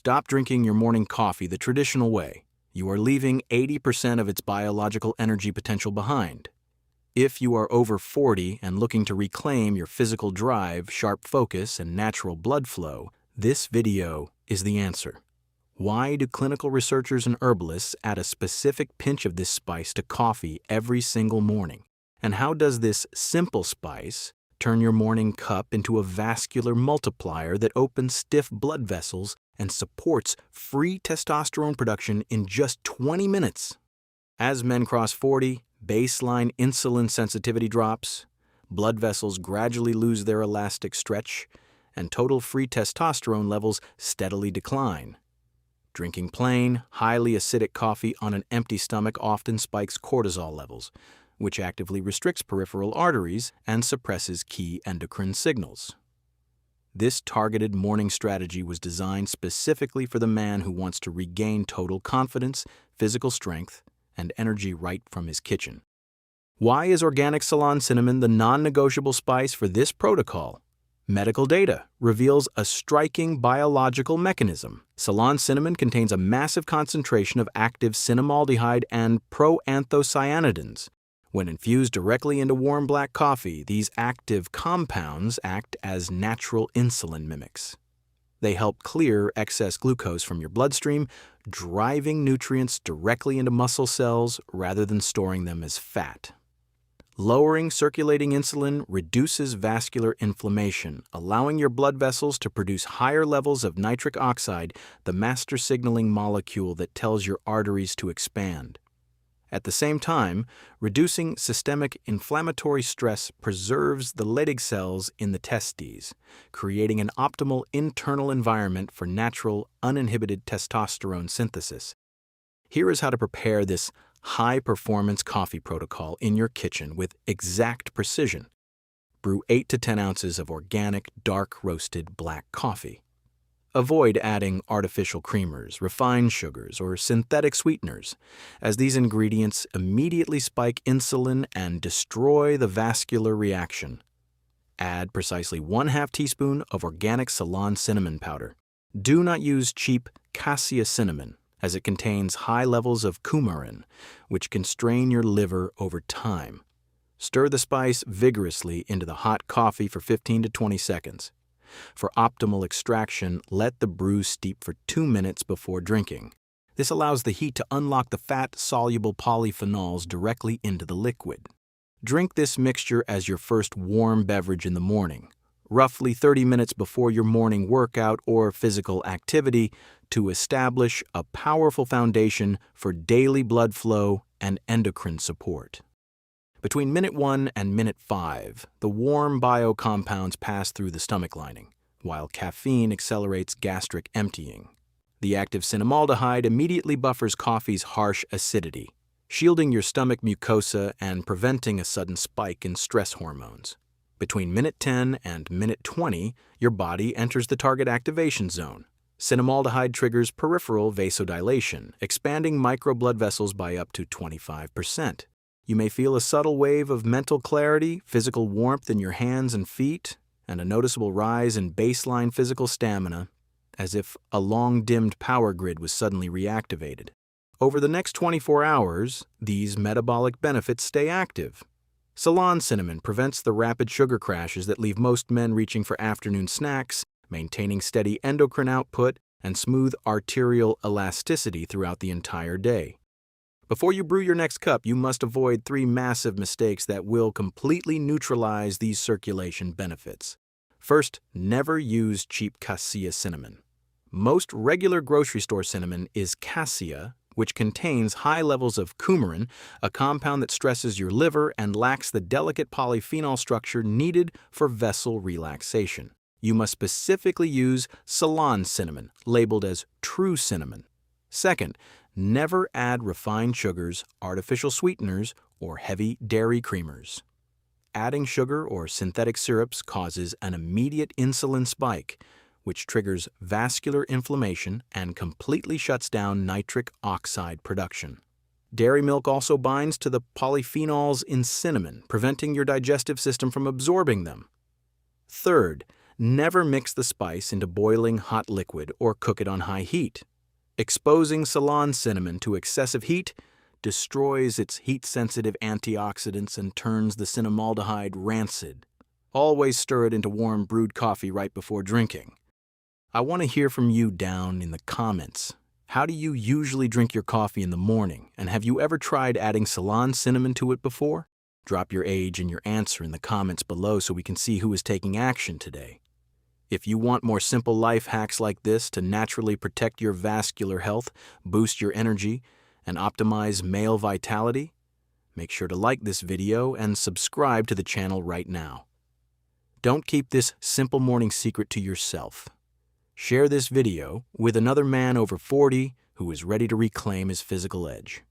Stop drinking your morning coffee the traditional way. You are leaving 80% of its biological energy potential behind. If you are over 40 and looking to reclaim your physical drive, sharp focus, and natural blood flow, this video is the answer. Why do clinical researchers and herbalists add a specific pinch of this spice to coffee every single morning? And how does this simple spice turn your morning cup into a vascular multiplier that opens stiff blood vessels and supports free testosterone production in just 20 minutes? As men cross 40, baseline insulin sensitivity drops, blood vessels gradually lose their elastic stretch, and total free testosterone levels steadily decline. Drinking plain, highly acidic coffee on an empty stomach often spikes cortisol levels, which actively restricts peripheral arteries and suppresses key endocrine signals. This targeted morning strategy was designed specifically for the man who wants to regain total confidence, physical strength, and energy right from his kitchen. Why is organic Ceylon cinnamon the non-negotiable spice for this protocol? Medical data reveals a striking biological mechanism. Ceylon cinnamon contains a massive concentration of active cinnamaldehyde and proanthocyanidins. When infused directly into warm black coffee, these active compounds act as natural insulin mimics. They help clear excess glucose from your bloodstream, driving nutrients directly into muscle cells rather than storing them as fat. Lowering circulating insulin reduces vascular inflammation, allowing your blood vessels to produce higher levels of nitric oxide, the master signaling molecule that tells your arteries to expand. At the same time, reducing systemic inflammatory stress preserves the Leydig cells in the testes, creating an optimal internal environment for natural, uninhibited testosterone synthesis. Here is how to prepare this high-performance coffee protocol in your kitchen with exact precision. Brew 8 to 10 ounces of organic, dark-roasted black coffee. Avoid adding artificial creamers, refined sugars, or synthetic sweeteners, as these ingredients immediately spike insulin and destroy the vascular reaction. Add precisely 1/2 teaspoon of organic Ceylon cinnamon powder. Do not use cheap Cassia cinnamon, as it contains high levels of coumarin, which can strain your liver over time. Stir the spice vigorously into the hot coffee for 15 to 20 seconds. For optimal extraction, let the brew steep for 2 minutes before drinking. This allows the heat to unlock the fat-soluble polyphenols directly into the liquid. Drink this mixture as your first warm beverage in the morning, roughly 30 minutes before your morning workout or physical activity, to establish a powerful foundation for daily blood flow and endocrine support. Between minute 1 and minute 5, the warm biocompounds pass through the stomach lining, while caffeine accelerates gastric emptying. The active cinnamaldehyde immediately buffers coffee's harsh acidity, shielding your stomach mucosa and preventing a sudden spike in stress hormones. Between minute 10 and minute 20, your body enters the target activation zone. Cinnamaldehyde triggers peripheral vasodilation, expanding microblood vessels by up to 25%. You may feel a subtle wave of mental clarity, physical warmth in your hands and feet, and a noticeable rise in baseline physical stamina, as if a long-dimmed power grid was suddenly reactivated. Over the next 24 hours, these metabolic benefits stay active. Ceylon cinnamon prevents the rapid sugar crashes that leave most men reaching for afternoon snacks, maintaining steady endocrine output and smooth arterial elasticity throughout the entire day. Before you brew your next cup, you must avoid 3 massive mistakes that will completely neutralize these circulation benefits. First, never use cheap Cassia cinnamon. Most regular grocery store cinnamon is Cassia, which contains high levels of coumarin, a compound that stresses your liver and lacks the delicate polyphenol structure needed for vessel relaxation. You must specifically use Ceylon cinnamon, labeled as true cinnamon. Second, never add refined sugars, artificial sweeteners, or heavy dairy creamers. Adding sugar or synthetic syrups causes an immediate insulin spike, which triggers vascular inflammation and completely shuts down nitric oxide production. Dairy milk also binds to the polyphenols in cinnamon, preventing your digestive system from absorbing them. Third, Never mix the spice into boiling hot liquid or cook it on high heat. Exposing Ceylon cinnamon to excessive heat destroys its heat-sensitive antioxidants and turns the cinnamaldehyde rancid. Always stir it into warm brewed coffee right before drinking. I want to hear from you down in the comments. How do you usually drink your coffee in the morning, and have you ever tried adding Ceylon cinnamon to it before? Drop your age and your answer in the comments below so we can see who is taking action today. If you want more simple life hacks like this to naturally protect your vascular health, boost your energy, and optimize male vitality, make sure to like this video and subscribe to the channel right now. Don't keep this simple morning secret to yourself. Share this video with another man over 40 who is ready to reclaim his physical edge.